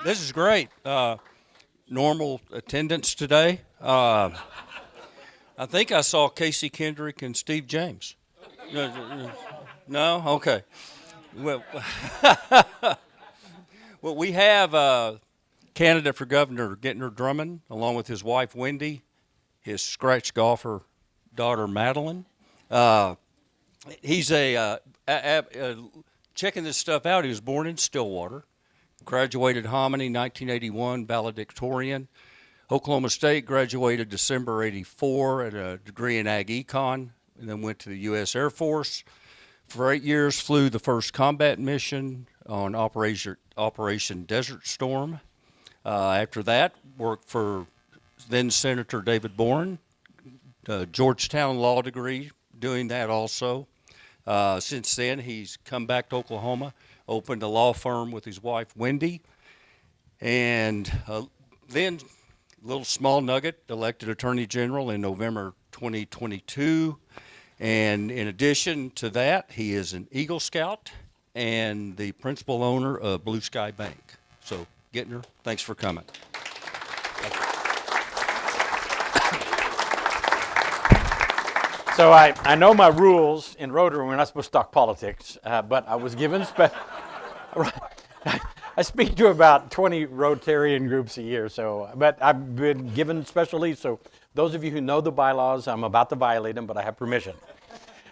This is great. Normal attendance today. I think I saw Casey Kendrick and Steve James. No, no? Okay. Well, well, we have candidate for Governor Gentner Drummond, along with his wife Wendy, his scratch golfer daughter Madeline. Uh, he's checking this stuff out. He was born in Stillwater, graduated Hominy 1981, valedictorian. Oklahoma State, graduated December '84 at a degree in Ag Econ, and then went to the U.S. Air Force. For 8 years, flew the first combat mission on Operation Desert Storm. After that, worked for then Senator David Boren, Georgetown law degree, doing that also. Since then, he's come back to Oklahoma, opened a law firm with his wife Wendy, and then little small nugget, elected Attorney General in November 2022. And in addition to that, he is an Eagle Scout and the principal owner of Blue Sky Bank. So, Gentner, thanks for coming. So I know my rules in Rotary. We're not supposed to talk politics, but I was given I speak to about 20 Rotarian groups a year, but I've been given special leave. So those of you who know the bylaws, I'm about to violate them, but I have permission.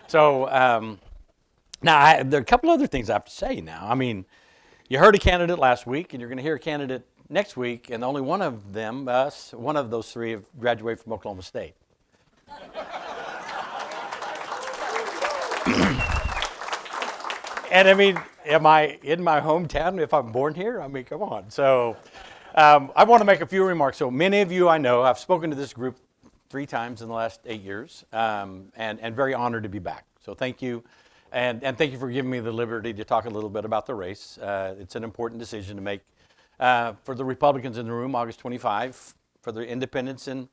So now there are a couple other things I have to say now. I mean, you heard a candidate last week, and you're going to hear a candidate next week, and only one of those three have graduated from Oklahoma State. And I mean, am I in my hometown if I'm born here? I mean, come on. So I want to make a few remarks. So many of you I know, I've spoken to this group 3 times in the last 8 years, and very honored to be back. So thank you. And thank you for giving me the liberty to talk a little bit about the race. It's an important decision to make for the Republicans in the room, August 25, for the independents and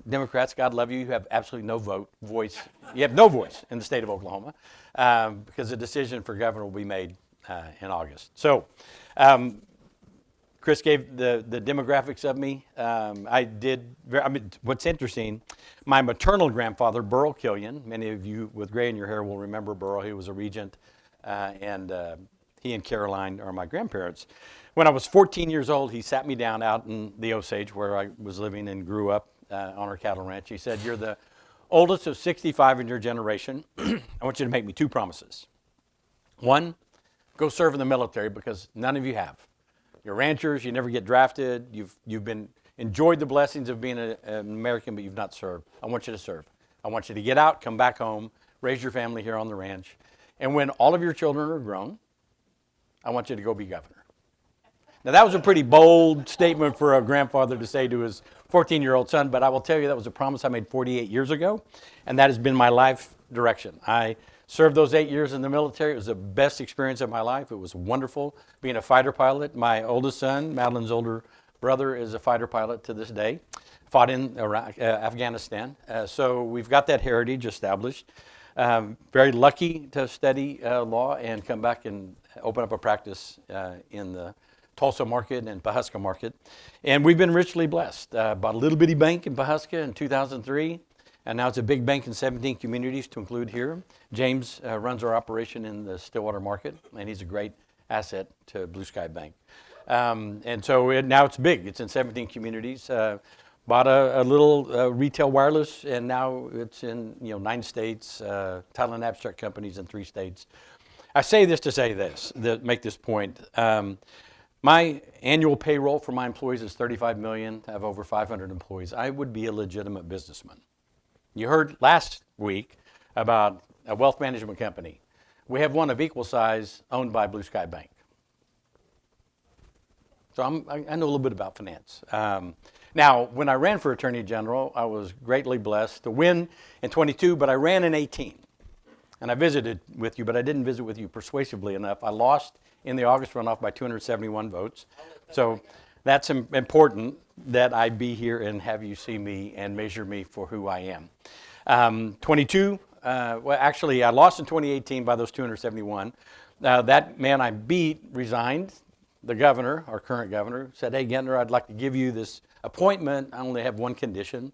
Democrats, God love you. You have absolutely no voice. You have no voice in the state of Oklahoma because the decision for governor will be made in August. So, Chris gave the demographics of me. What's interesting, my maternal grandfather, Burl Killian, many of you with gray in your hair will remember Burl. He was a regent, and he and Caroline are my grandparents. When I was 14 years old, he sat me down out in the Osage where I was living and grew up. On our cattle ranch. He said, "You're the oldest of 65 in your generation. I want you to make me 2 promises. One, go serve in the military because none of you have. You're ranchers, you never get drafted, you've enjoyed the blessings of being an American, but you've not served. I want you to serve. I want you to get out, come back home, raise your family here on the ranch, and when all of your children are grown, I want you to go be governor." Now, that was a pretty bold statement for a grandfather to say to his 14-year-old son, but I will tell you that was a promise I made 48 years ago, and that has been my life direction. I served those 8 years in the military. It was the best experience of my life. It was wonderful being a fighter pilot. My oldest son, Madeline's older brother, is a fighter pilot to this day, fought in Iraq, Afghanistan. So we've got that heritage established. Very lucky to study law and come back and open up a practice in the Tulsa market and Pawhuska market. And we've been richly blessed. Bought a little bitty bank in Pawhuska in 2003, and now it's a big bank in 17 communities to include here. James runs our operation in the Stillwater market, and he's a great asset to Blue Sky Bank. And so now it's big. It's in 17 communities. Bought a little retail wireless, and now it's in 9 states, title and abstract companies in 3 states. I say this to say this, make this point. My annual payroll for my employees is $35 million. I have over 500 employees. I would be a legitimate businessman. You heard last week about a wealth management company. We have one of equal size owned by Blue Sky Bank. So I know a little bit about finance. Now, when I ran for Attorney General, I was greatly blessed to win in 22, but I ran in 18. And I visited with you, but I didn't visit with you persuasively enough. I lost in the August runoff by 271 votes. So that's important that I be here and have you see me and measure me for who I am. 22, well, actually, I lost in 2018 by those 271. That man I beat resigned the governor, our current governor, said, hey, Gentner, I'd like to give you this appointment. I only have one condition,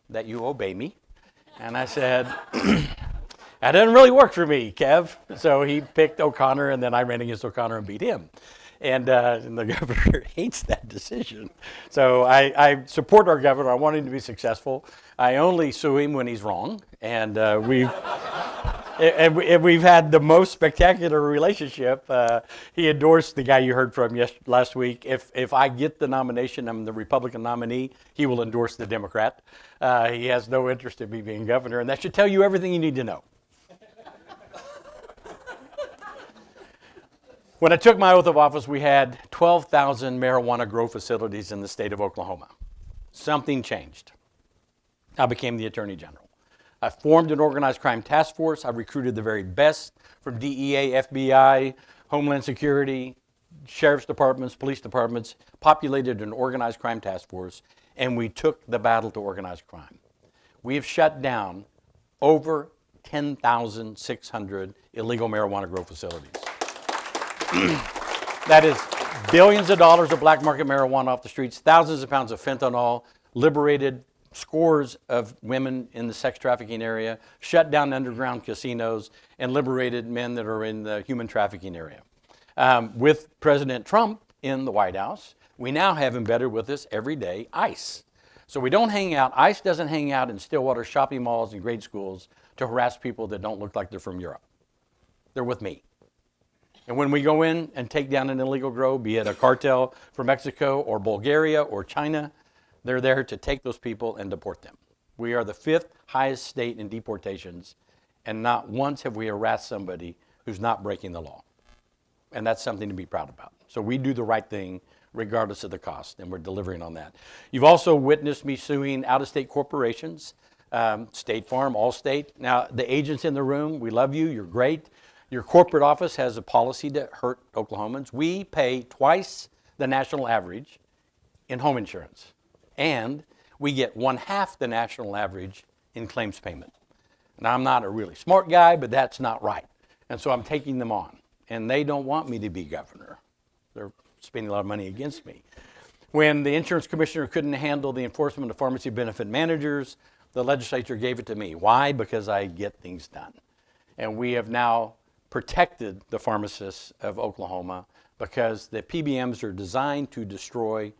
that you obey me. And I said, that doesn't really work for me, Kev. So he picked O'Connor, and then I ran against O'Connor and beat him. And the governor hates that decision. So I support our governor. I want him to be successful. I only sue him when he's wrong. And we've had the most spectacular relationship. He endorsed the guy you heard from last week. If I get the nomination, I'm the Republican nominee, he will endorse the Democrat. He has no interest in me being governor, and that should tell you everything you need to know. When I took my oath of office, we had 12,000 marijuana grow facilities in the state of Oklahoma. Something changed. I became the Attorney General. I formed an organized crime task force. I recruited the very best from DEA, FBI, Homeland Security, sheriff's departments, police departments, populated an organized crime task force, and we took the battle to organized crime. We have shut down over 10,600 illegal marijuana grow facilities. That is billions of dollars of black market marijuana off the streets, thousands of pounds of fentanyl, liberated scores of women in the sex trafficking area, shut down underground casinos, and liberated men that are in the human trafficking area. With President Trump in the White House, we now have embedded with us every day ICE. So we don't hang out, ICE doesn't hang out in Stillwater shopping malls and grade schools to harass people that don't look like they're from Europe. They're with me. And when we go in and take down an illegal grow, be it a cartel from Mexico or Bulgaria or China, they're there to take those people and deport them. We are the 5th highest state in deportations, and not once have we harassed somebody who's not breaking the law. And that's something to be proud about. So we do the right thing regardless of the cost, and we're delivering on that. You've also witnessed me suing out-of-state corporations, State Farm, Allstate. Now, the agents in the room, we love you, you're great. Your corporate office has a policy to hurt Oklahomans. We pay twice the national average in home insurance, and we get 1/2 the national average in claims payment. Now, I'm not a really smart guy, but that's not right. And so I'm taking them on, and they don't want me to be governor. They're spending a lot of money against me. When the insurance commissioner couldn't handle the enforcement of pharmacy benefit managers, the legislature gave it to me. Why? Because I get things done. And we have now protected the pharmacists of Oklahoma because the PBMs are designed to destroy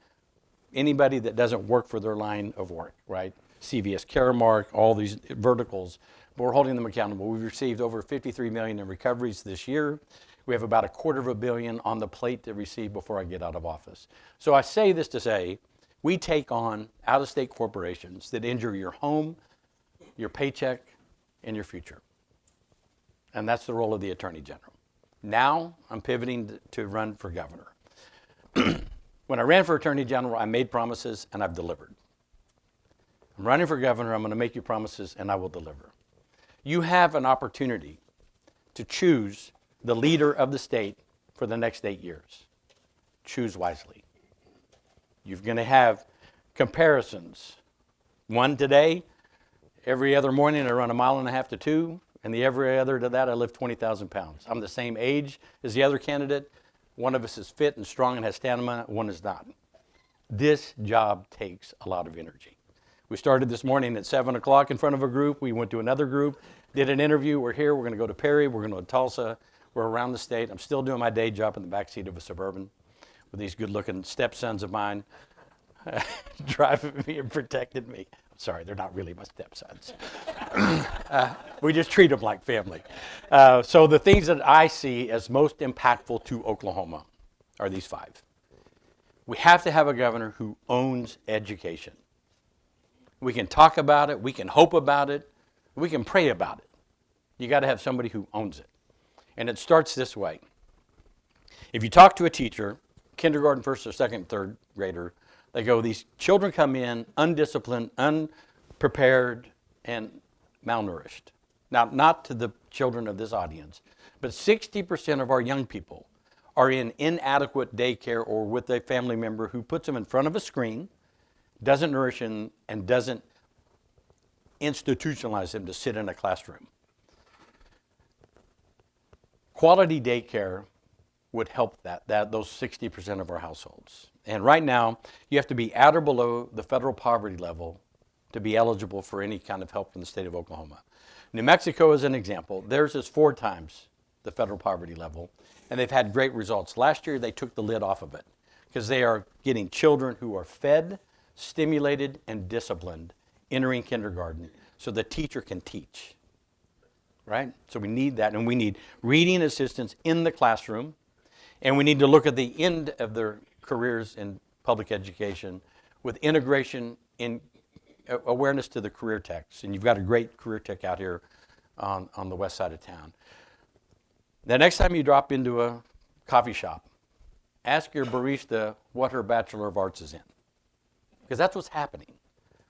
anybody that doesn't work for their line of work, right? CVS Caremark, all these verticals, but we're holding them accountable. We've received over $53 million in recoveries this year. We have about $250 million on the plate to receive before I get out of office. So I say this to say, we take on out-of-state corporations that injure your home, your paycheck, and your future. And that's the role of the Attorney General. Now I'm pivoting to run for governor. When I ran for Attorney General, I made promises and I've delivered. I'm running for governor, I'm going to make you promises and I will deliver. You have an opportunity to choose the leader of the state for the next 8 years. Choose wisely. You're going to have comparisons. One today, every other morning I run 1.5 miles to 2, and the every other to that I lift 20,000 pounds. I'm the same age as the other candidate. One of us is fit and strong and has stamina, one is not. This job takes a lot of energy. We started this morning at 7 o'clock in front of a group. We went to another group, did an interview. We're here. We're going to go to Perry. We're going to go to Tulsa. We're around the state. I'm still doing my day job in the backseat of a Suburban with these good-looking stepsons of mine driving me and protecting me. Sorry, they're not really my stepsons. We just treat them like family. So the things that I see as most impactful to Oklahoma are these 5. We have to have a governor who owns education. We can talk about it, we can hope about it, we can pray about it. You got to have somebody who owns it. And it starts this way. If you talk to a teacher, kindergarten, first or second, third grader, they go, these children come in undisciplined, unprepared, and malnourished. Now, not to the children of this audience, but 60% of our young people are in inadequate daycare or with a family member who puts them in front of a screen, doesn't nourish them, and doesn't institutionalize them to sit in a classroom. Quality daycare would help those 60% of our households. And right now, you have to be at or below the federal poverty level to be eligible for any kind of help from the state of Oklahoma. New Mexico is an example. Theirs is 4 times the federal poverty level, and they've had great results. Last year, they took the lid off of it because they are getting children who are fed, stimulated, and disciplined entering kindergarten so the teacher can teach, right? So we need that, and we need reading assistance in the classroom, and we need to look at the end of their careers in public education with integration in awareness to the career techs. And you've got a great career tech out here on the west side of town. The next time you drop into a coffee shop, ask your barista what her Bachelor of Arts is in. Because that's what's happening,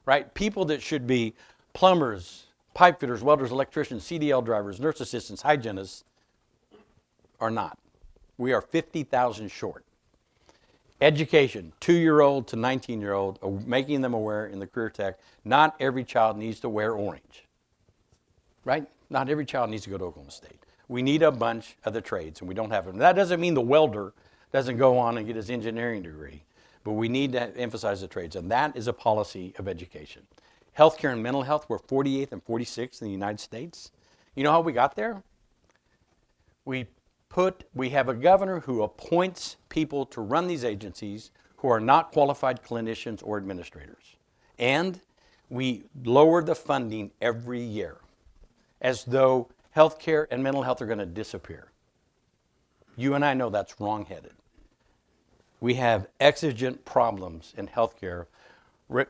right? People that should be plumbers, pipe fitters, welders, electricians, CDL drivers, nurse assistants, hygienists are not. We are 50,000 short. Education, 2-year-old to 19-year-old, making them aware in the career tech, not every child needs to wear orange, right? Not every child needs to go to Oklahoma State. We need a bunch of the trades, and we don't have them. That doesn't mean the welder doesn't go on and get his engineering degree, but we need to emphasize the trades, and that is a policy of education. Healthcare and mental health, we're 48th and 46th in the United States. You know how we got there? We have a governor who appoints people to run these agencies who are not qualified clinicians or administrators. And we lower the funding every year as though healthcare and mental health are going to disappear. You and I know that's wrong-headed. We have exigent problems in healthcare.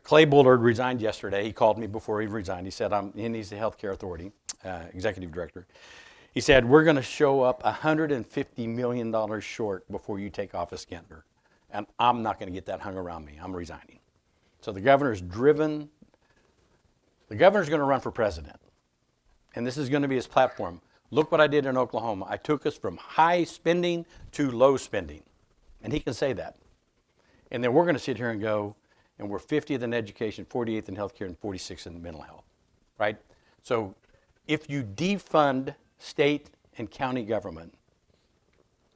Clay Bullard resigned yesterday. He called me before he resigned. He said, he's the healthcare authority, executive director. He said, we're going to show up $150 million short before you take office, Gentner. And I'm not going to get that hung around me. I'm resigning. So the governor's going to run for president. And this is going to be his platform. Look what I did in Oklahoma. I took us from high spending to low spending. And he can say that. And then we're going to sit here and go, and we're 50th in education, 48th in healthcare, and 46th in mental health, right? So if you defund state and county government,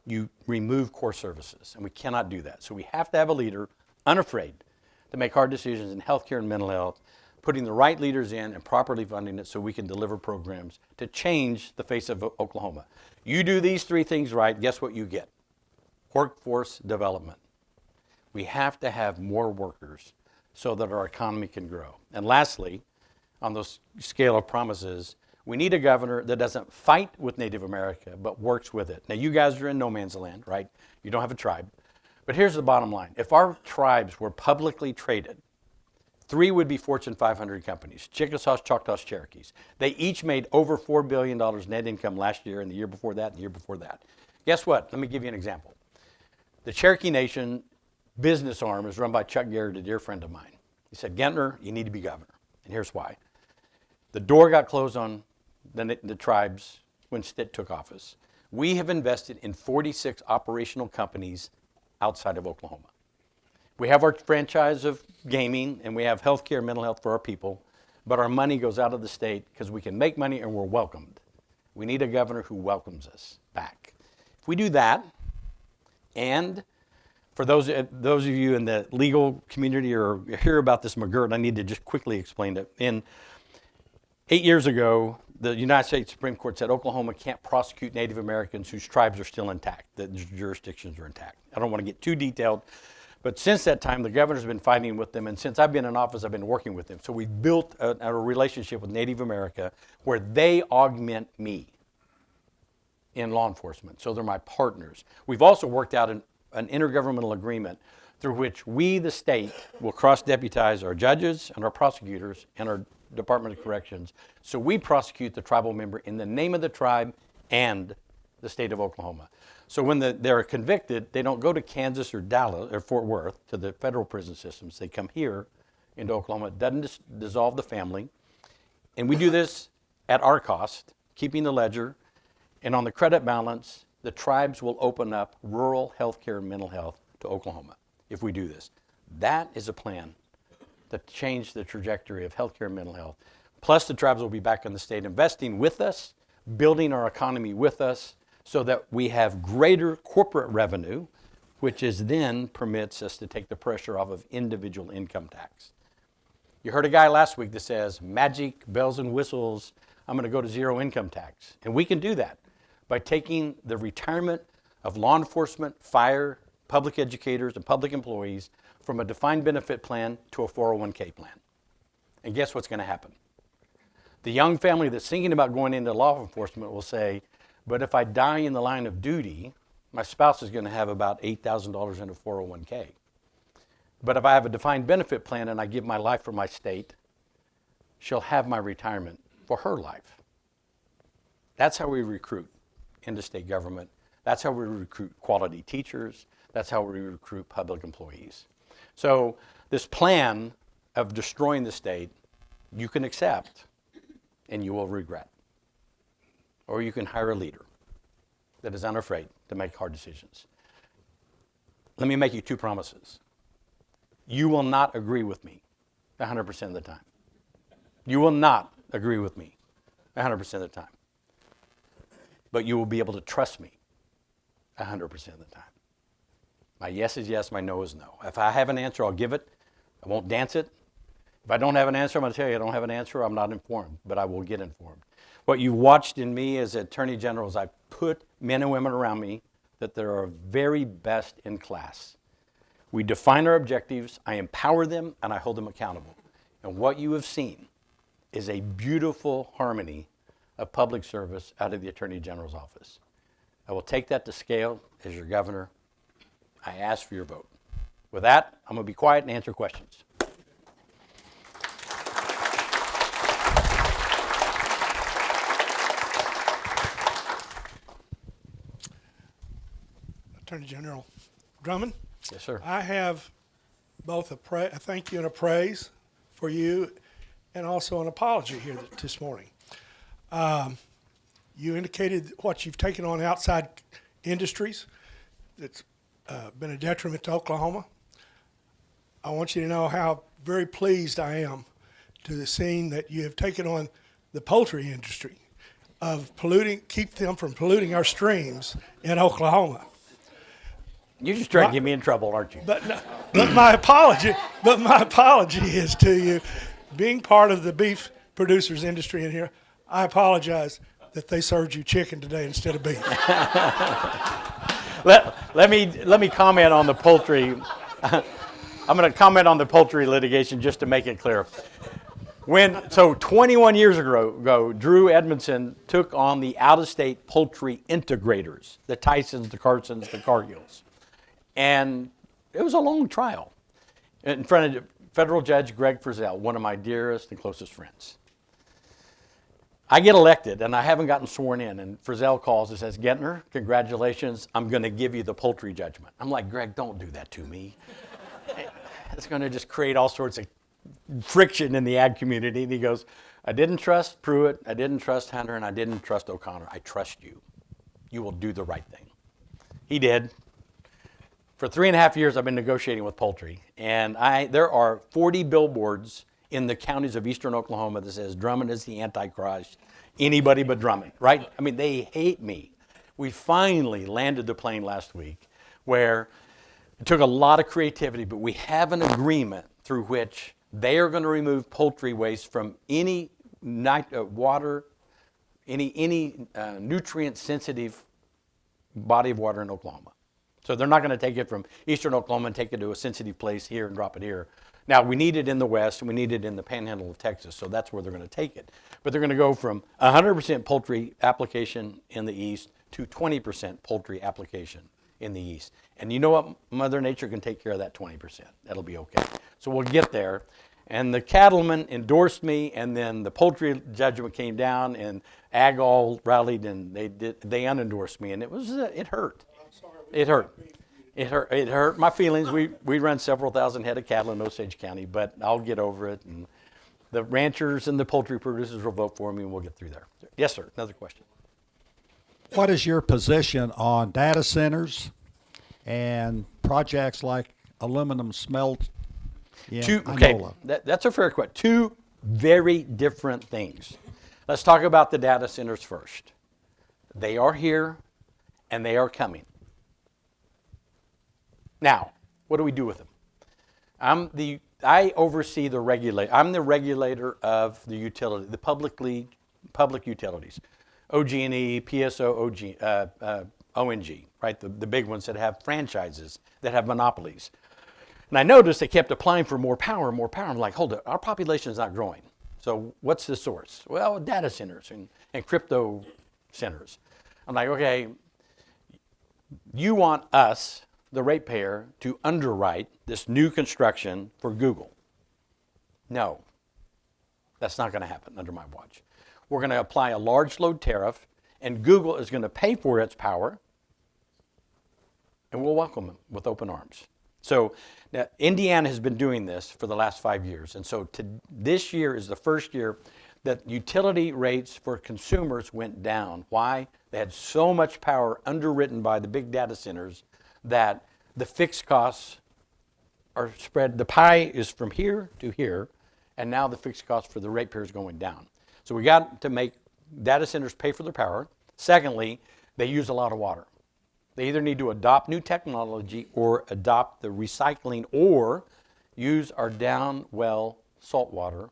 you remove core services, and we cannot do that. So we have to have a leader unafraid to make hard decisions in healthcare and mental health, putting the right leaders in and properly funding it so we can deliver programs to change the face of Oklahoma. You do these 3 things right, guess what you get? Workforce development. We have to have more workers so that our economy can grow. And lastly, on this scale of promises, we need a governor that doesn't fight with Native America, but works with it. Now, you guys are in no man's land, right? You don't have a tribe. But here's the bottom line. If our tribes were publicly traded, 3 would be Fortune 500 companies, Chickasaws, Choctaws, Cherokees. They each made over $4 billion net income last year and the year before that and the year before that. Guess what? Let me give you an example. The Cherokee Nation business arm is run by Chuck Garrett, a dear friend of mine. He said, Gentner, you need to be governor. And here's why. The door got closed on the tribes when Stitt took office. We have invested in 46 operational companies outside of Oklahoma. We have our franchise of gaming, and we have healthcare and mental health for our people, but our money goes out of the state because we can make money and we're welcomed. We need a governor who welcomes us back. If we do that, and for those of you in the legal community or hear about this McGirt, I need to just quickly explain it. 8 years ago, the United States Supreme Court said Oklahoma can't prosecute Native Americans whose tribes are still intact, that their jurisdictions are intact. I don't want to get too detailed, but since that time, the governor's been fighting with them, and since I've been in office, I've been working with them. So we built a relationship with Native America where they augment me in law enforcement. So they're my partners. We've also worked out an intergovernmental agreement through which we, the state, will cross-deputize our judges and our prosecutors and our Department of Corrections. So we prosecute the tribal member in the name of the tribe and the state of Oklahoma. So when they're convicted, they don't go to Kansas or Dallas or Fort Worth to the federal prison systems. They come here into Oklahoma. It doesn't dissolve the family. And we do this at our cost, keeping the ledger. And on the credit balance, the tribes will open up rural health care and mental health to Oklahoma if we do this. That is a plan to change the trajectory of healthcare and mental health. Plus, the tribes will be back in the state investing with us, building our economy with us, so that we have greater corporate revenue, which is then permits us to take the pressure off of individual income tax. You heard a guy last week that says, magic, bells and whistles, I'm going to go to zero income tax. And we can do that by taking the retirement of law enforcement, fire, public educators, and public employees from a defined benefit plan to a 401k plan. And guess what's going to happen? The young family that's thinking about going into law enforcement will say, but if I die in the line of duty, my spouse is going to have about $8,000 in a 401k. But if I have a defined benefit plan and I give my life for my state, she'll have my retirement for her life. That's how we recruit into state government. That's how we recruit quality teachers. That's how we recruit public employees. So this plan of destroying the state, you can accept and you will regret. Or you can hire a leader that is unafraid to make hard decisions. Let me make you two promises. You will not agree with me 100% of the time. You will not agree with me 100% of the time. But you will be able to trust me 100% of the time. My yes is yes, my no is no. If I have an answer, I'll give it. I won't dance it. If I don't have an answer, I'm going to tell you I don't have an answer. I'm not informed, but I will get informed. What you've watched in me as Attorney General is I put men and women around me that they are very best in class. We define our objectives, I empower them, and I hold them accountable. And what you have seen is a beautiful harmony of public service out of the Attorney General's office. I will take that to scale as your governor. I ask for your vote. With that, I'm going to be quiet and answer questions. Attorney General Drummond. Yes, sir. I have both a thank you and a praise for you, and also an apology here this morning. You indicated what you've taken on outside industries that's been a detriment to Oklahoma. I want you to know how very pleased I am to seeing that you have taken on the poultry industry of keep them from polluting our streams in Oklahoma. You're just trying to get me in trouble, aren't you? But my apology is to you, being part of the beef producers industry in here. I apologize that they served you chicken today instead of beef. Let me comment on the poultry. I'm going to comment on the poultry litigation just to make it clear. 21 years ago, Drew Edmondson took on the out-of-state poultry integrators, the Tysons, the Carsons, the Cargills. And it was a long trial in front of federal judge Greg Frizzell, one of my dearest and closest friends. I get elected, and I haven't gotten sworn in, and Frizzell calls and says, Gentner, congratulations, I'm going to give you the poultry judgment. I'm like, Greg, don't do that to me. It's going to just create all sorts of friction in the ag community. And he goes, I didn't trust Pruitt, I didn't trust Hunter, and I didn't trust O'Connor. I trust you. You will do the right thing. He did. For 3.5 years, I've been negotiating with poultry, and there are 40 billboards in the counties of eastern Oklahoma that says Drummond is the Antichrist, anybody but Drummond, right? I mean, they hate me. We finally landed the plane last week where it took a lot of creativity, but we have an agreement through which they are going to remove poultry waste from any water, any nutrient-sensitive body of water in Oklahoma. So they're not going to take it from eastern Oklahoma and take it to a sensitive place here and drop it here. Now, we need it in the west, and we need it in the panhandle of Texas, so that's where they're going to take it. But they're going to go from 100% poultry application in the east to 20% poultry application in the east. And you know what? Mother Nature can take care of that 20%. That'll be okay. So we'll get there. And the cattlemen endorsed me, and then the poultry judgment came down, and ag all rallied, and they unendorsed me, and it hurt. It hurt. It hurt my feelings. We run several thousand head of cattle in Osage County, but I'll get over it. And the ranchers and the poultry producers will vote for me, and we'll get through there. Yes, sir. Another question. What is your position on data centers and projects like aluminum smelt in Inola? That's a fair question. Two very different things. Let's talk about the data centers first. They are here. and they are coming. Now, what do we do with them? I oversee the I'm the regulator of the utility, the public utilities, OG&E, PSO, ONG, right? The big ones that have franchises, that have monopolies. And I noticed they kept applying for more power, more power. I'm like, hold it, our population is not growing. So what's the source? Well, data centers and crypto centers. I'm like, okay, you want us, the ratepayer, to underwrite this new construction for Google. No, that's not going to happen under my watch. We're going to apply a large load tariff, and Google is going to pay for its power, and we'll welcome them with open arms. So now, Indiana has been doing this for the last 5 years, and so this year is the first year that utility rates for consumers went down. Why? They had so much power underwritten by the big data centers that the fixed costs are spread. The pie is from here to here, and now the fixed cost for the ratepayer is going down. So we got to make data centers pay for their power. Secondly, they use a lot of water. They either need to adopt new technology or adopt the recycling or use our down well salt water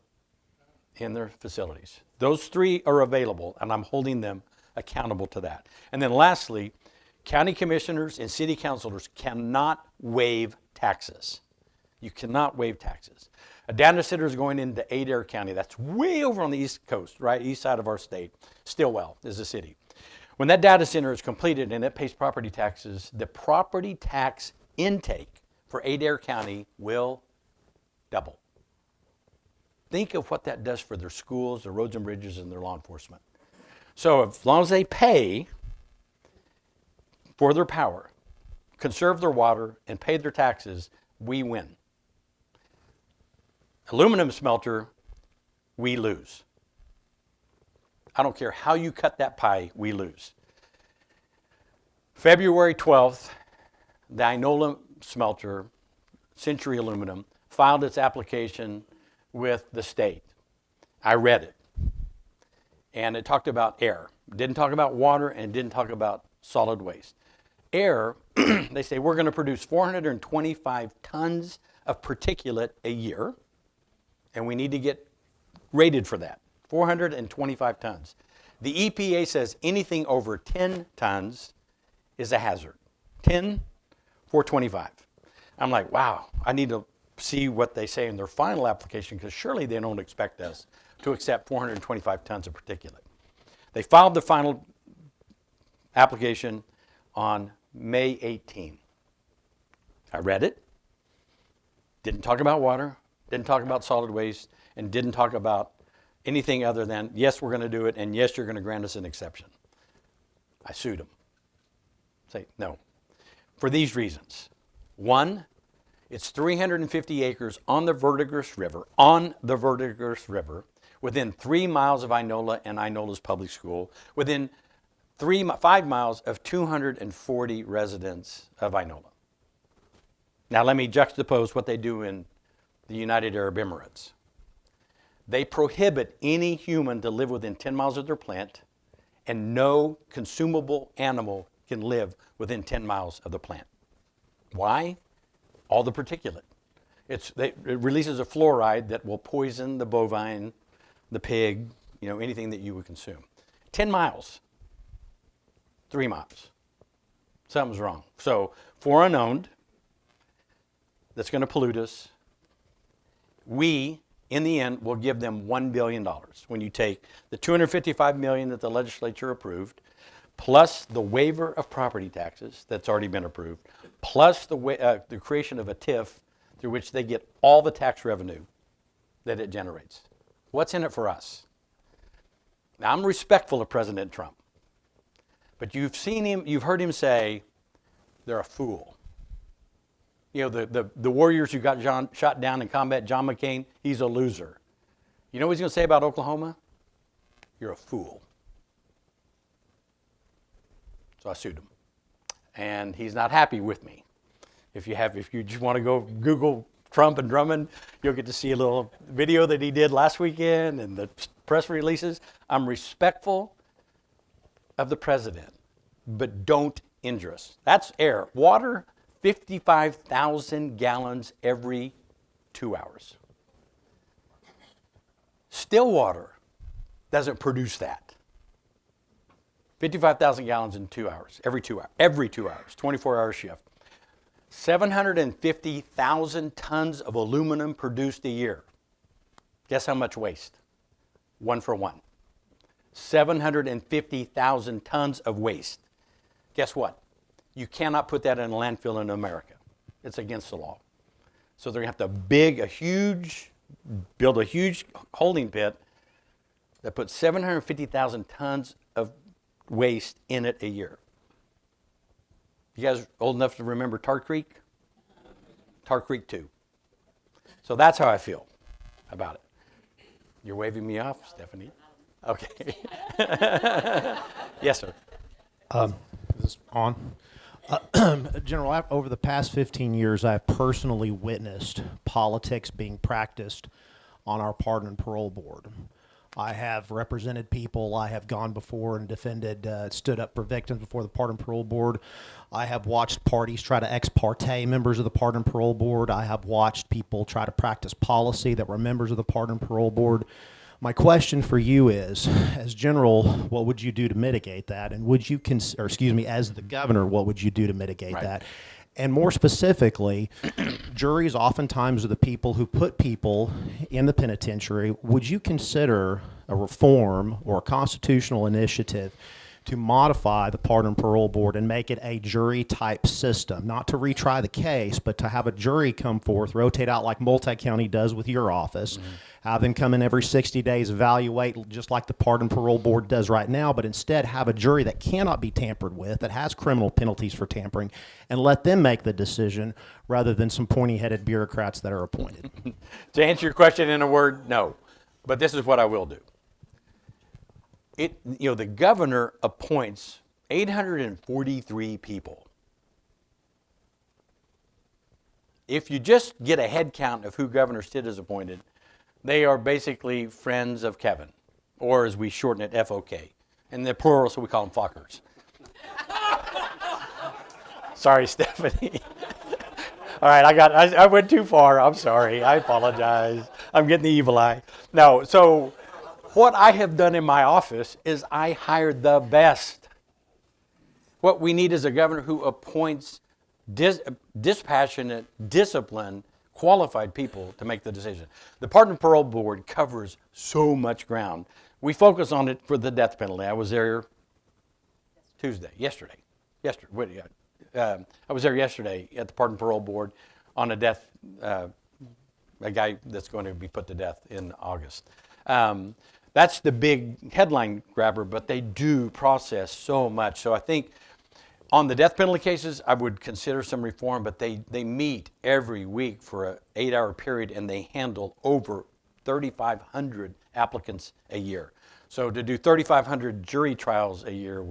in their facilities. Those three are available, and I'm holding them accountable to that. And then lastly, county commissioners and city councilors cannot waive taxes. You cannot waive taxes. A data center is going into Adair County. That's way over on the east coast, right? East side of our state. Stillwell is the city. When that data center is completed and it pays property taxes, the property tax intake for Adair County will double. Think of what that does for their schools, their roads and bridges, and their law enforcement. So as long as they pay for their power, conserve their water, and pay their taxes, we win. Aluminum smelter, we lose. I don't care how you cut that pie, we lose. February 12th, the Inola smelter, Century Aluminum, filed its application with the state. I read it. And it talked about air. It didn't talk about water and it didn't talk about solid waste. Air, they say we're going to produce 425 tons of particulate a year, and we need to get rated for that. 425 tons. The EPA says anything over 10 tons is a hazard. 10, 425. I'm like, wow, I need to see what they say in their final application because surely they don't expect us to accept 425 tons of particulate. They filed the final application on May 18. I read it. Didn't talk about water, didn't talk about solid waste, and didn't talk about anything other than, yes, we're going to do it, and yes, you're going to grant us an exception. I sued them. Say, no. For these reasons. One, it's 350 acres on the Verdigris River, within 3 miles of Inola and Inola's public school, within 5 miles of 240 residents of Inola. Now let me juxtapose what they do in the United Arab Emirates. They prohibit any human to live within 10 miles of their plant, and no consumable animal can live within 10 miles of the plant. Why? All the particulate. It releases a fluoride that will poison the bovine, the pig, anything that you would consume. 10 miles, 3 miles. Something's wrong. So for unowned, that's going to pollute us, we, in the end, will give them $1 billion when you take the $255 million that the legislature approved, plus the waiver of property taxes that's already been approved, plus the creation of a TIF through which they get all the tax revenue that it generates. What's in it for us? Now, I'm respectful of President Trump, but you've heard him say, they're a fool. The warriors who got shot down in combat, John McCain, he's a loser. You know what he's going to say about Oklahoma? You're a fool. So I sued him. And he's not happy with me. If you just want to go Google Trump and Drummond, you'll get to see a little video that he did last weekend and the press releases. I'm respectful of the president. but don't injure us. That's air. Water, 55,000 gallons every 2 hours. Still water doesn't produce that. 55,000 gallons in 2 hours, every 2 hours, 24-hour shift. 750,000 tons of aluminum produced a year. Guess how much waste? 1 for 1. 750,000 tons of waste. Guess what? You cannot put that in a landfill in America. It's against the law. So they're going to have to build a huge holding pit that puts 750,000 tons of waste in it a year. You guys old enough to remember Tar Creek? Tar Creek 2. So that's how I feel about it. You're waving me off, Stephanie? Okay. Yes, sir. Is this on? General, over the past 15 years, I've personally witnessed politics being practiced on our pardon and parole board. I have represented people. I have gone before and defended, stood up for victims before the pardon and parole board. I have watched parties try to ex parte members of the pardon and parole board. I have watched people try to practice policy that were members of the pardon and parole board. My question for you is, as general, what would you do to mitigate that? And would you, as the governor, what would you do to mitigate that? And more specifically, juries oftentimes are the people who put people in the penitentiary. Would you consider a reform or a constitutional initiative to modify the pardon and parole board and make it a jury-type system? Not to retry the case, but to have a jury come forth, rotate out like multi-county does with your office, have them come in every 60 days, evaluate just like the pardon and parole board does right now, but instead have a jury that cannot be tampered with, that has criminal penalties for tampering, and let them make the decision rather than some pointy-headed bureaucrats that are appointed. To answer your question in a word, no. But this is what I will do. The governor appoints 843 people. If you just get a head count of who Governor Stitt has appointed, they are basically friends of Kevin, or as we shorten it, FOK. And they're plural, so we call them Fockers. Sorry, Stephanie. All right, I went too far. I'm sorry. I apologize. I'm getting the evil eye. No, so what I have done in my office is I hired the best. What we need is a governor who appoints dispassionate, disciplined, qualified people to make the decision. The Pardon and Parole Board covers so much ground. We focus on it for the death penalty. I was there yesterday. I was there yesterday at the Pardon and Parole Board on a death, a guy that's going to be put to death in August. That's the big headline grabber, but they do process so much. So I think on the death penalty cases, I would consider some reform, but they meet every week for an 8-hour period, and they handle over 3,500 applicants a year. So to do 3,500 jury trials a year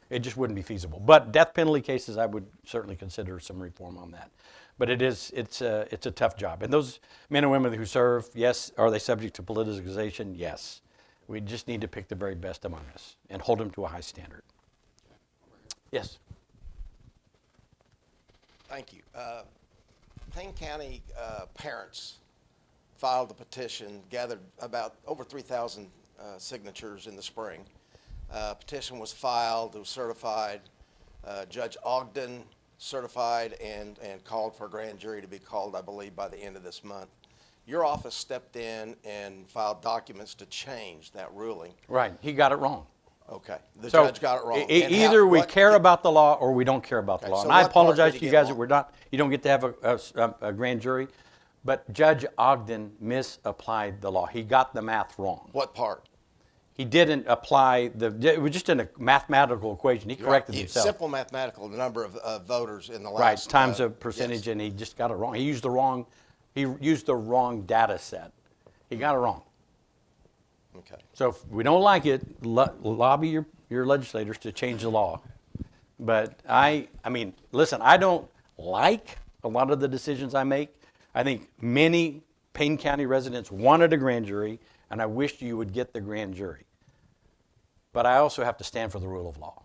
it just wouldn't be feasible. But death penalty cases, I would certainly consider some reform on that. But it's a tough job. And those men and women who serve, yes, are they subject to politicization? Yes. We just need to pick the very best among us and hold them to a high standard. Yes. Thank you. Payne County parents filed a petition, gathered about over 3,000 signatures in the spring. Petition was filed, it was certified. Judge Ogden certified and called for a grand jury to be called, I believe, by the end of this month. Your office stepped in and filed documents to change that ruling. Right. He got it wrong. Okay. The judge got it wrong. Either we care about the law or we don't care about the law. And I apologize to you guys that you don't get to have a grand jury, but Judge Ogden misapplied the law. He got the math wrong. What part? He didn't apply it was just in a mathematical equation. He corrected himself. Simple mathematical, the number of voters in the last. Right, times a percentage, yes. And he just got it wrong. He used the wrong data set. He got it wrong. Okay. So if we don't like it, lobby your legislators to change the law. But I mean, listen, I don't like a lot of the decisions I make. I think many Payne County residents wanted a grand jury, and I wished you would get the grand jury. But I also have to stand for the rule of law.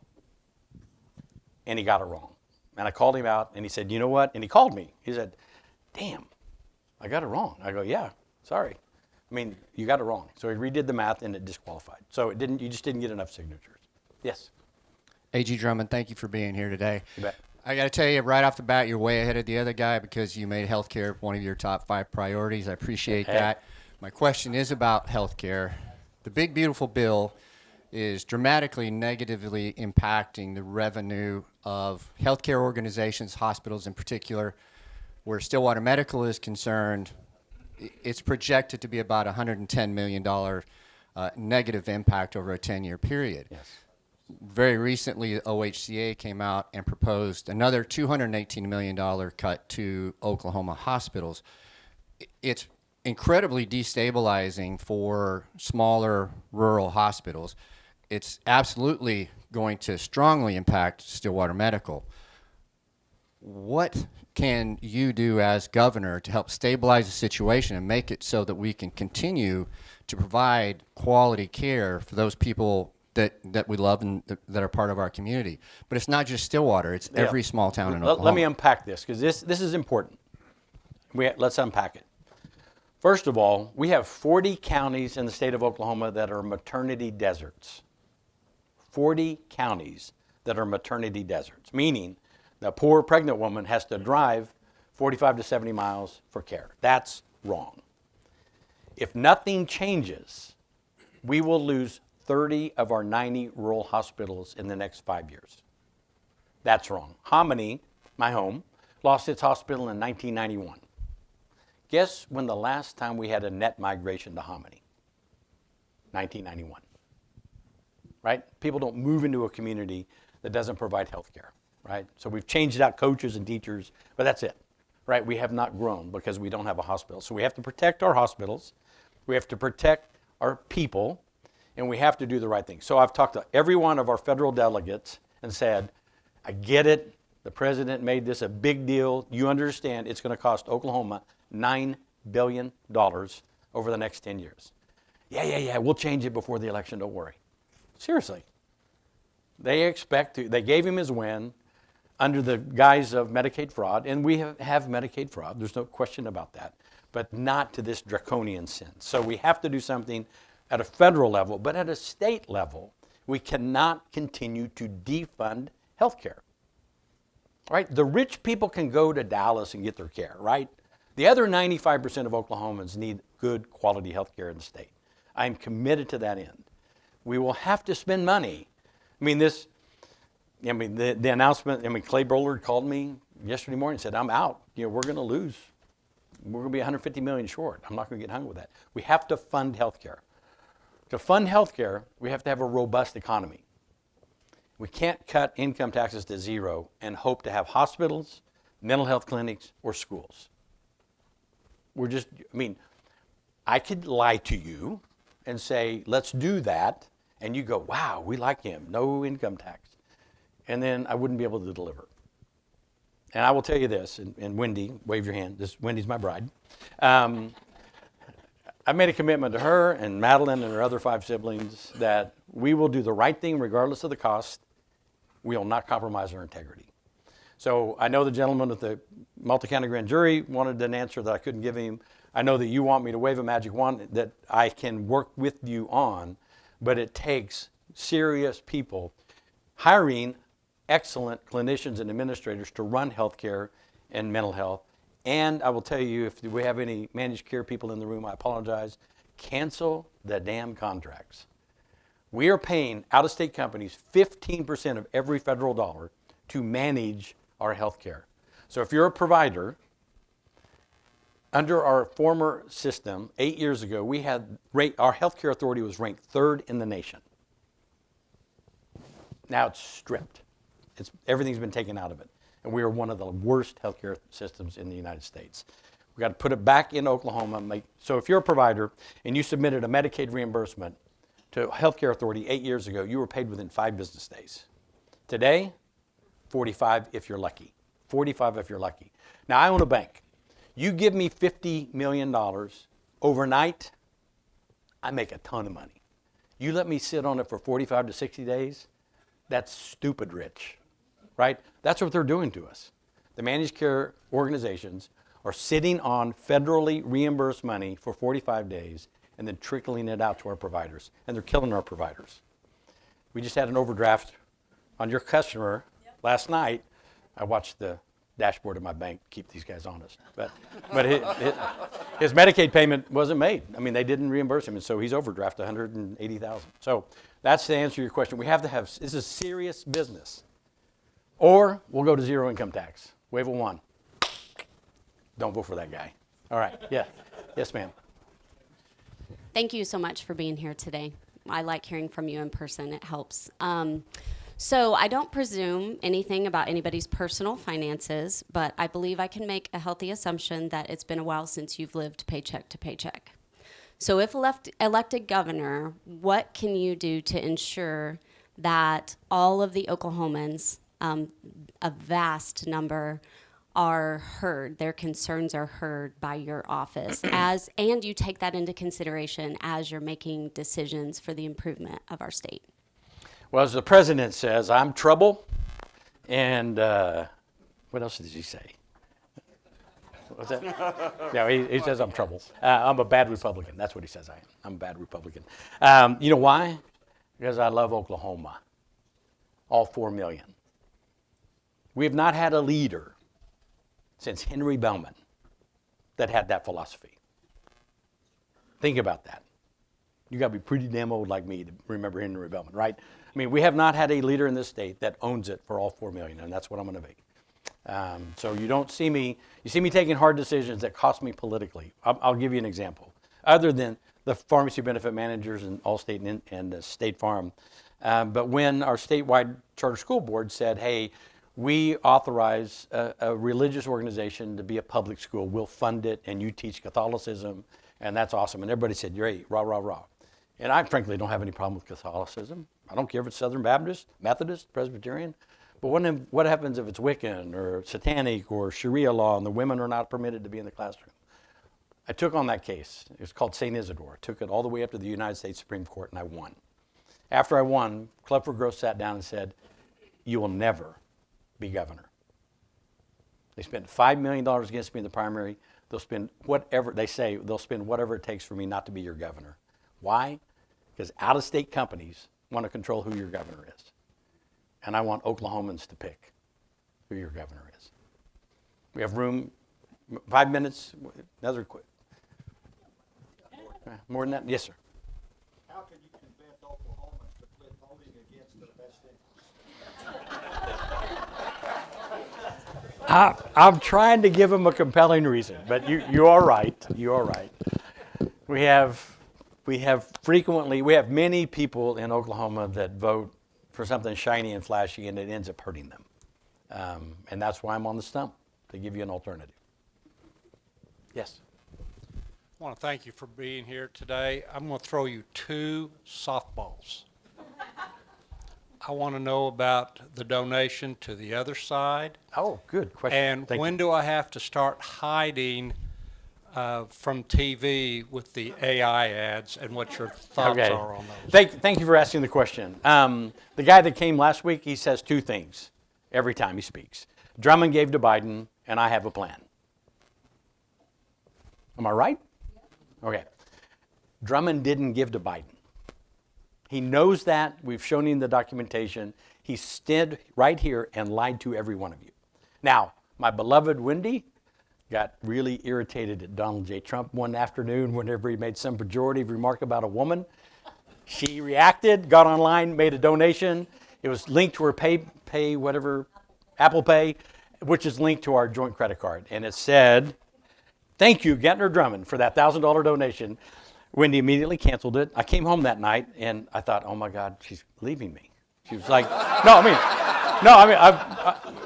and he got it wrong. And I called him out, and he said, you know what? And he called me. He said, damn, I got it wrong. I go, yeah, sorry. I mean, you got it wrong. So he redid the math, and it disqualified. So it didn't. You just didn't get enough signatures. Yes. A.G. Drummond, thank you for being here today. You bet. I got to tell you right off the bat, you're way ahead of the other guy because you made healthcare one of your top 5 priorities. I appreciate that. My question is about healthcare. The big, beautiful bill is dramatically negatively impacting the revenue of healthcare organizations, hospitals in particular. Where Stillwater Medical is concerned, it's projected to be about $110 million negative impact over a 10-year period. Yes. Very recently, OHCA came out and proposed another $218 million cut to Oklahoma hospitals. It's incredibly destabilizing for smaller rural hospitals. It's absolutely going to strongly impact Stillwater Medical. What can you do as governor to help stabilize the situation and make it so that we can continue to provide quality care for those people that we love and that are part of our community? But it's not just Stillwater, it's every small town in Oklahoma. Let me unpack this, because this is important. Let's unpack it. First of all, we have 40 counties in the state of Oklahoma that are maternity deserts. 40 counties that are maternity deserts, meaning the poor pregnant woman has to drive 45 to 70 miles for care. That's wrong. If nothing changes, we will lose 30 of our 90 rural hospitals in the next 5 years. That's wrong. Hominy, my home, lost its hospital in 1991. Guess when the last time we had a net migration to Hominy? 1991. Right? People don't move into a community that doesn't provide health care. Right? So we've changed out coaches and teachers, but that's it. Right? We have not grown because we don't have a hospital. So we have to protect our hospitals. We have to protect our people. And we have to do the right thing. So I've talked to every one of our federal delegates and said, I get it. The president made this a big deal. You understand it's going to cost Oklahoma $9 billion over the next 10 years. Yeah, we'll change it before the election, don't worry. Seriously. They gave him his win under the guise of Medicaid fraud, and we have Medicaid fraud, there's no question about that, but not to this draconian sense. So we have to do something at a federal level, but at a state level, we cannot continue to defund health care. Right? The rich people can go to Dallas and get their care, right? The other 95% of Oklahomans need good quality health care in the state. I'm committed to that end. We will have to spend money. The announcement, Clay Bullard called me yesterday morning and said, I'm out. We're going to lose. We're going to be $150 million short. I'm not going to get hung with that. We have to fund health care. To fund health care, we have to have a robust economy. We can't cut income taxes to zero and hope to have hospitals, mental health clinics, or schools. I could lie to you and say, let's do that, and you go, wow, we like him, no income tax. And then I wouldn't be able to deliver. And I will tell you this, and Wendy, wave your hand, Wendy's my bride. I made a commitment to her and Madeline and her other 5 siblings that we will do the right thing regardless of the cost. We will not compromise our integrity. So I know the gentleman with the multi-county grand jury wanted an answer that I couldn't give him. I know that you want me to wave a magic wand that I can work with you on, but it takes serious people hiring excellent clinicians and administrators to run healthcare and mental health. And I will tell you, if we have any managed care people in the room, I apologize. Cancel the damn contracts. We are paying out-of-state companies 15% of every federal dollar to manage our health care. So if you're a provider, under our former system, 8 years ago, our healthcare authority was ranked 3rd in the nation. Now it's stripped. Everything's been taken out of it. And we are one of the worst healthcare systems in the United States. We've got to put it back in Oklahoma. So if you're a provider and you submitted a Medicaid reimbursement to a healthcare authority 8 years ago, you were paid within 5 business days. Today, 45 if you're lucky. 45 if you're lucky. Now, I own a bank. You give me $50 million overnight, I make a ton of money. You let me sit on it for 45 to 60 days, that's stupid rich. right? That's what they're doing to us. The managed care organizations are sitting on federally reimbursed money for 45 days and then trickling it out to our providers, and they're killing our providers. We just had an overdraft on your customer last night. I watched the dashboard of my bank to keep these guys honest. But his Medicaid payment wasn't made. I mean, they didn't reimburse him, and so he's overdraft $180,000. So that's to answer your question. We have to have, this is serious business. Or we'll go to zero income tax. Wave a one. Don't vote for that guy. All right, yeah. Yes, ma'am. Thank you so much for being here today. I like hearing from you in person. It helps. So I don't presume anything about anybody's personal finances, but I believe I can make a healthy assumption that it's been a while since you've lived paycheck to paycheck. So if elected governor, what can you do to ensure that all of the Oklahomans, a vast number, are heard, their concerns are heard by your office, and you take that into consideration as you're making decisions for the improvement of our state? Well, as the president says, I'm trouble. And what else does he say? What's that? No, he says I'm trouble. I'm a bad Republican. That's what he says I am. I'm a bad Republican. You know why? Because I love Oklahoma. All 4 million. We have not had a leader since Henry Bellman that had that philosophy. Think about that. You got to be pretty damn old like me to remember Henry Bellman, right? I mean, we have not had a leader in this state that owns it for all 4 million, and that's what I'm going to be. So you don't see me, you see me taking hard decisions that cost me politically. I'll give you an example. Other than the pharmacy benefit managers and Allstate and State Farm, but when our statewide charter school board said, hey, we authorize a religious organization to be a public school, we'll fund it, and you teach Catholicism, and that's awesome. And everybody said, great, rah, rah, rah. And I frankly don't have any problem with Catholicism. I don't care if it's Southern Baptist, Methodist, Presbyterian. But what happens if it's Wiccan or Satanic or Sharia law and the women are not permitted to be in the classroom? I took on that case. It was called St. Isidore. I took it all the way up to the United States Supreme Court, and I won. After I won, Clifford Gross sat down and said, you will never be governor. They spent $5 million against me in the primary. They'll spend whatever, they say, they'll spend whatever it takes for me not to be your governor. Why? Because out-of-state companies want to control who your governor is. And I want Oklahomans to pick who your governor is. We have room, 5 minutes, another quick. More than that? Yes, sir. How can you convince Oklahomans to quit voting against their best interest? I'm trying to give them a compelling reason, but you are right. You are right. We have many people in Oklahoma that vote for something shiny and flashy, and it ends up hurting them. And that's why I'm on the stump, to give you an alternative. Yes. I want to thank you for being here today. I'm going to throw you 2 softballs. I want to know about the donation to the other side. Oh, good question. And Thank when you. do I have to start hiding from TV with the AI ads, and what your thoughts are on those? Thank you for asking the question. The guy that came last week, he says 2 things every time he speaks. Drummond gave to Biden, and I have a plan. Am I right? Okay. Drummond didn't give to Biden. He knows that. We've shown him the documentation. He stood right here and lied to every one of you. Now, my beloved Wendy got really irritated at Donald J. Trump one afternoon whenever he made some pejorative remark about a woman. She reacted, got online, made a donation. It was linked to her pay whatever, Apple Pay, which is linked to our joint credit card. And it said, thank you, Gentner Drummond, for that $1,000 donation. Wendy immediately canceled it. I came home that night, and I thought, oh, my God, she's leaving me. She was like,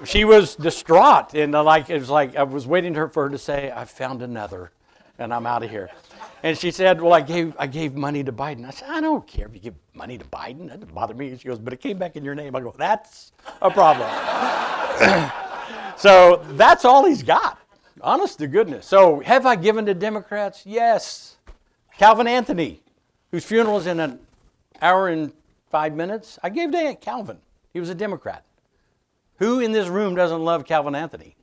she was distraught. And it was like I was waiting for her to say, I found another, and I'm out of here. And she said, well, I gave money to Biden. I said, I don't care if you give money to Biden. That doesn't bother me. She goes, but it came back in your name. I go, that's a problem. So that's all he's got. Honest to goodness. So have I given to Democrats? Yes. Calvin Anthony, whose funeral is in an hour and 5 minutes, I gave to Calvin. He was a Democrat. Who in this room doesn't love Calvin Anthony?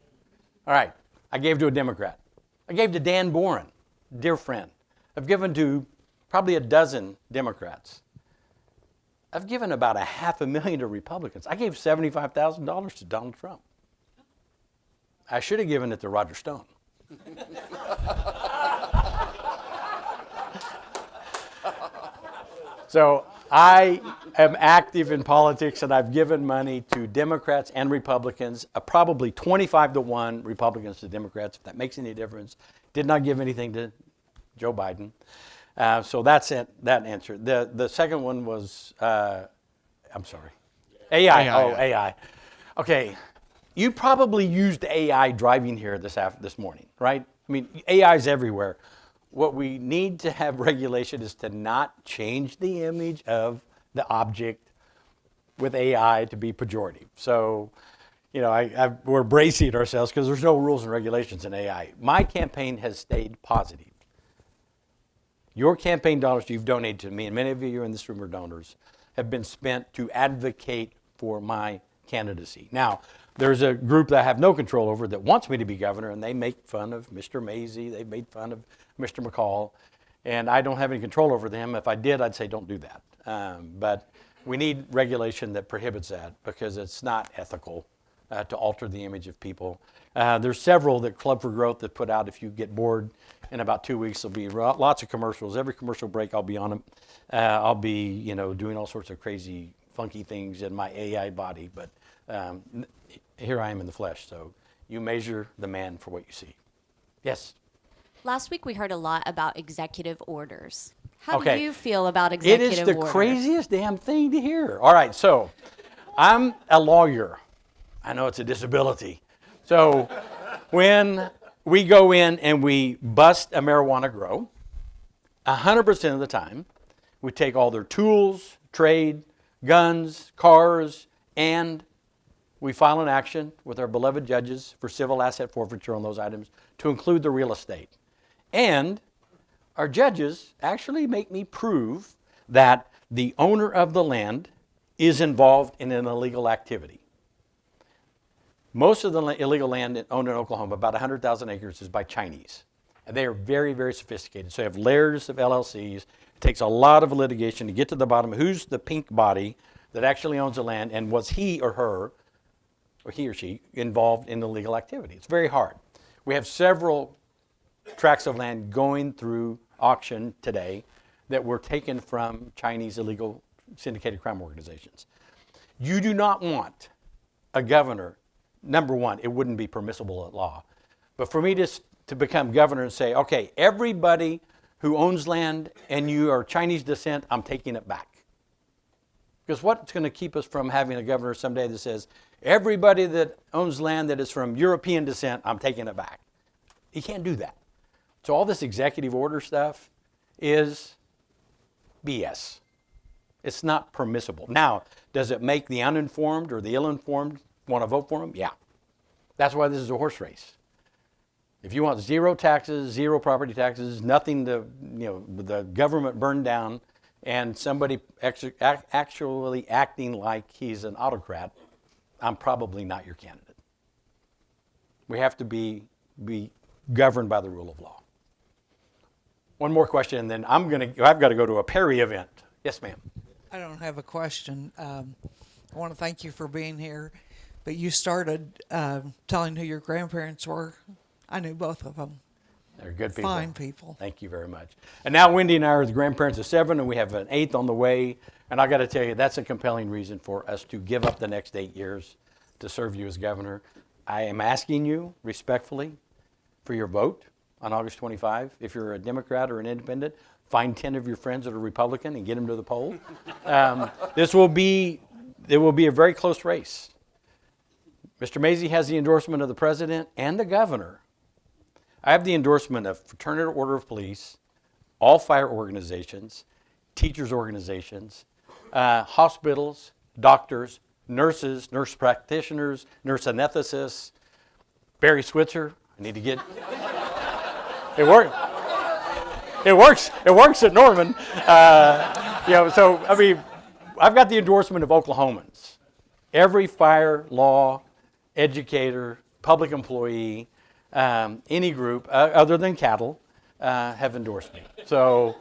All right, I gave to a Democrat. I gave to Dan Boren, dear friend. I've given to probably a dozen Democrats. I've given about $500,000 to Republicans. I gave $75,000 to Donald Trump. I should have given it to Roger Stone. So I am active in politics, and I've given money to Democrats and Republicans, probably 25-1 Republicans to Democrats, if that makes any difference. Did not give anything to Joe Biden. So that's it, that answer. The second one was, I'm sorry, AI. AI. Okay, you probably used AI driving here this morning, right? I mean, AI is everywhere. What we need to have regulation is to not change the image of the object with AI to be pejorative. So, you know, we're bracing ourselves because there's no rules and regulations in AI. My campaign has stayed positive. Your campaign dollars you've donated to me, and many of you in this room are donors, have been spent to advocate for my candidacy. Now, there's a group that I have no control over that wants me to be governor, and they make fun of Mr. Mazie, they made fun of Mr. McCall, and I don't have any control over them. If I did, I'd say don't do that. But we need regulation that prohibits that because it's not ethical to alter the image of people. There's several that Club for Growth that put out. If you get bored, in about 2 weeks there'll be lots of commercials. Every commercial break I'll be on them. I'll be, you know, doing all sorts of crazy, funky things in my AI body. But here I am in the flesh. So you measure the man for what you see. Yes. Last week we heard a lot about executive orders. How Okay. do you feel about executive orders? It is the craziest damn thing to hear. All right, so I'm a lawyer. I know it's a disability. So when we go in and we bust a marijuana grow, 100% of the time, we take all their tools, trade, guns, cars, and we file an action with our beloved judges for civil asset forfeiture on those items to include the real estate. And our judges actually make me prove that the owner of the land is involved in an illegal activity. Most of the illegal land owned in Oklahoma, about 100,000 acres, is by Chinese. And they are very, very sophisticated. So they have layers of LLCs. It takes a lot of litigation to get to the bottom of who's the pink body that actually owns the land, and was he or her, or he or she, involved in illegal activity. It's very hard. We have several tracts of land going through auction today that were taken from Chinese illegal syndicated crime organizations. You do not want a governor, number one, it wouldn't be permissible at law, but for me to become governor and say, okay, everybody who owns land and you are Chinese descent, I'm taking it back. Because what's going to keep us from having a governor someday that says, everybody that owns land that is from European descent, I'm taking it back? You can't do that. So all this executive order stuff is BS. It's not permissible. Now, does it make the uninformed or the ill-informed want to vote for them? Yeah. That's why this is a horse race. If you want zero taxes, zero property taxes, nothing to, the government burned down, and somebody actually acting like he's an autocrat, I'm probably not your candidate. We have to be governed by the rule of law. One more question, and then I've got to go to a Perry event. Yes, ma'am. I don't have a question. I want to thank you for being here. But you started telling who your grandparents were. I knew both of them. They're good people. Fine people. Thank you very much. And now Wendy and I are the grandparents of 7, and we have an 8th on the way. And I got to tell you, that's a compelling reason for us to give up the next 8 years to serve you as governor. I am asking you respectfully for your vote on August 25. If you're a Democrat or an independent, find 10 of your friends that are Republican and get them to the poll. It will be a very close race. Mr. Mazie has the endorsement of the president and the governor. I have the endorsement of Fraternal Order of Police, all fire organizations, teachers organizations, hospitals, doctors, nurses, nurse practitioners, nurse anesthetists, Barry Switzer. I need to get... It works. It works at Norman. So, I mean, I've got the endorsement of Oklahomans. Every fire law educator, public employee, any group other than cattle have endorsed me. So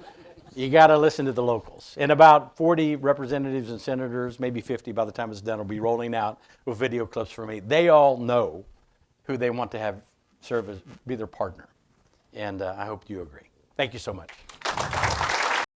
you got to listen to the locals. And about 40 representatives and senators, maybe 50 by the time it's done, will be rolling out with video clips for me. They all know who they want to have serve as be their partner. And I hope you agree. Thank you so much.